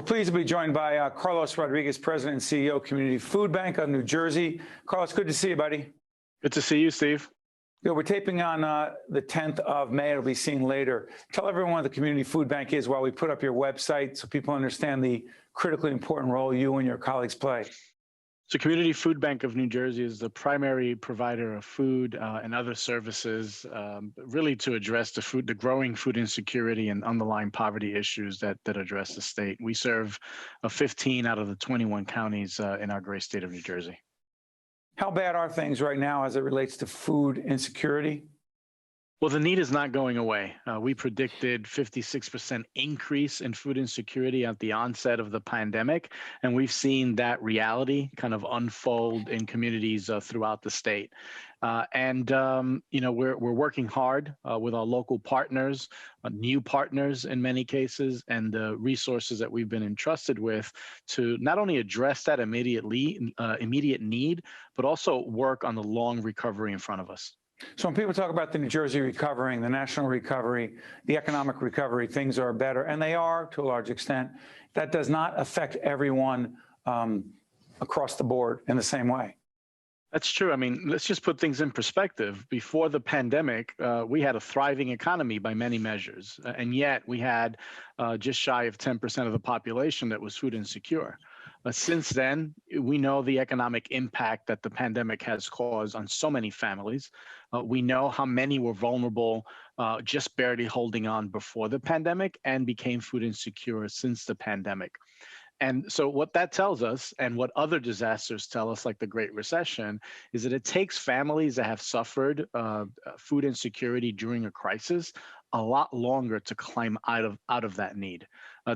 We're pleased to be joined by Carlos Rodriguez, President and CEO, Community Food Bank of New Jersey. Carlos, good to see you, buddy. Good to see you, Steve. Yeah, we're taping on the 10th of May. It'll be seen later. Tell everyone what the Community Food Bank is while we put up your website so people understand the critically important role you and your colleagues play. So Community Food Bank of New Jersey is the primary provider of food and other services, really to address the growing food insecurity and underlying poverty issues that address the state. We serve 15 out of the 21 counties in our great state of New Jersey. How bad are things right now as it relates to food insecurity? Well, the need is not going away. We predicted 56% increase in food insecurity at the onset of the pandemic, and we've seen that reality kind of unfold in communities throughout the state. We're working hard with our local partners, new partners in many cases, and the resources that we've been entrusted with to not only address that immediate need, but also work on the long recovery in front of us. So when people talk about the New Jersey recovering, the national recovery, the economic recovery, things are better, and they are to a large extent. That does not affect everyone across the board in the same way. That's true. I mean, let's just put things in perspective. Before the pandemic, we had a thriving economy by many measures, and yet we had just shy of 10% of the population that was food insecure. Since then, we know the economic impact that the pandemic has caused on so many families. We know how many were vulnerable, just barely holding on before the pandemic and became food insecure since the pandemic. And so what that tells us, and what other disasters tell us, like the Great Recession, is that it takes families that have suffered food insecurity during a crisis a lot longer to climb out of that need,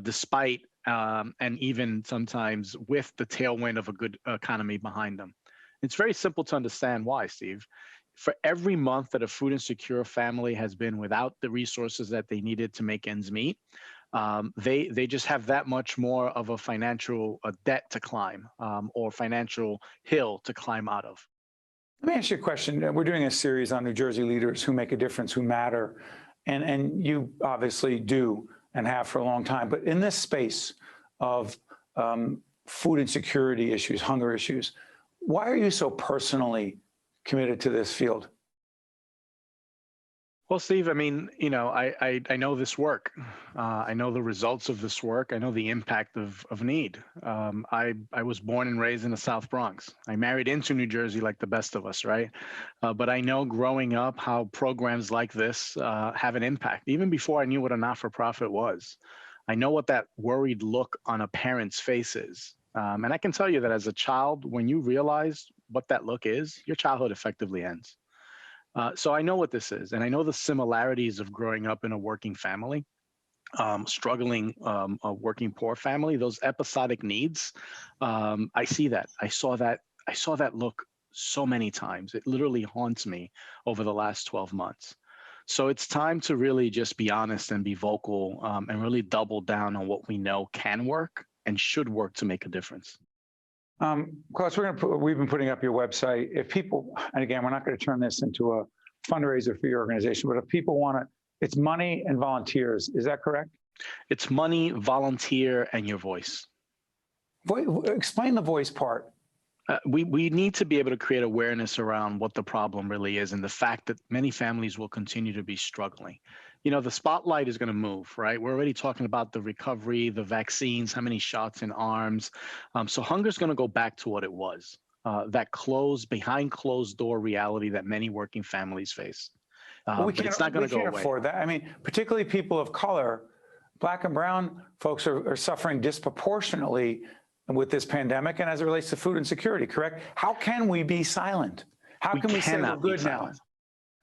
despite and even sometimes with the tailwind of a good economy behind them. It's very simple to understand why, Steve. For every month that a food insecure family has been without the resources that they needed to make ends meet, they just have that much more of a financial debt to climb or financial hill to climb out of. Let me ask you a question. We're doing a series on New Jersey leaders who make a difference, who matter, and you obviously do and have for a long time. But in this space of food insecurity issues, hunger issues, why are you so personally committed to this field? Well, Steve, I mean, I know this work. I know the results of this work. I know the impact of need. I was born and raised in the South Bronx. I married into New Jersey like the best of us, right? But I know growing up how programs like this have an impact, even before I knew what a not-for-profit was. I know what that worried look on a parent's face is. And I can tell you that as a child, when you realize what that look is, your childhood effectively ends. So I know what this is, and I know the similarities of growing up in a working family, struggling, a working poor family, those episodic needs. I see that. I saw that look so many times. It literally haunts me over the last 12 months. So it's time to really just be honest and be vocal and really double down on what we know can work and should work to make a difference. Klaus, we've been putting up your website. If people, and again, we're not going to turn this into a fundraiser for your organization, but if people want to, it's money and volunteers. Is that correct? It's money, volunteer, and your voice. Explain the voice part. We need to be able to create awareness around what the problem really is and the fact that many families will continue to be struggling. The spotlight is going to move, right? We're already talking about the recovery, the vaccines, how many shots in arms. So hunger is going to go back to what it was, that behind closed door reality that many working families face. But it's not going to go away. We can't afford that. I mean, particularly people of color, Black and brown folks are suffering disproportionately with this pandemic and as it relates to food insecurity, correct? How can we be silent? How can we say we're good now?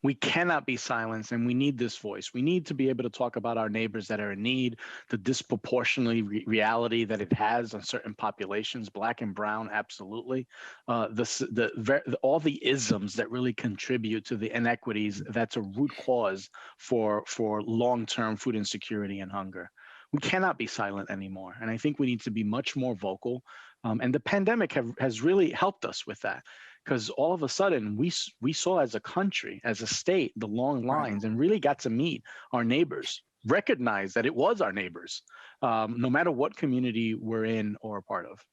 We cannot be silenced, and we need this voice. We need to be able to talk about our neighbors that are in need, the disproportionately reality that it has on certain populations, Black and brown, absolutely. All the isms that really contribute to the inequities that's a root cause for long-term food insecurity and hunger. We cannot be silent anymore, and I think we need to be much more vocal. And the pandemic has really helped us with that. Because all of a sudden, we saw as a country, as a state, the long lines, and really got to meet our neighbors recognize that it was our neighbors, no matter what community we're in or a part of.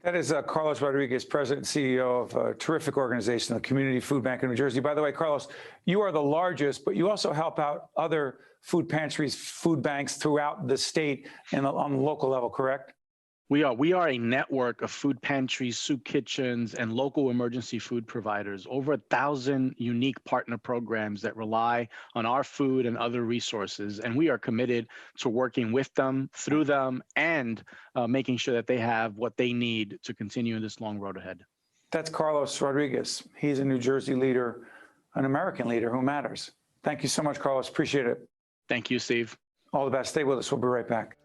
That is Carlos Rodriguez, President and CEO of a terrific organization, the Community Food Bank of New Jersey. By the way, Carlos, you are the largest, but you also help out other food pantries, food banks throughout the state and on the local level, correct? We are a network of food pantries, soup kitchens, and local emergency food providers. Over 1,000 unique partner programs that rely on our food and other resources. And we are committed to working with them, through them, and making sure that they have what they need to continue in this long road ahead. That's Carlos Rodriguez. He's a New Jersey leader, an American leader who matters. Thank you so much, Carlos. Appreciate it. Thank you, Steve. All the best. Stay with us. We'll be right back.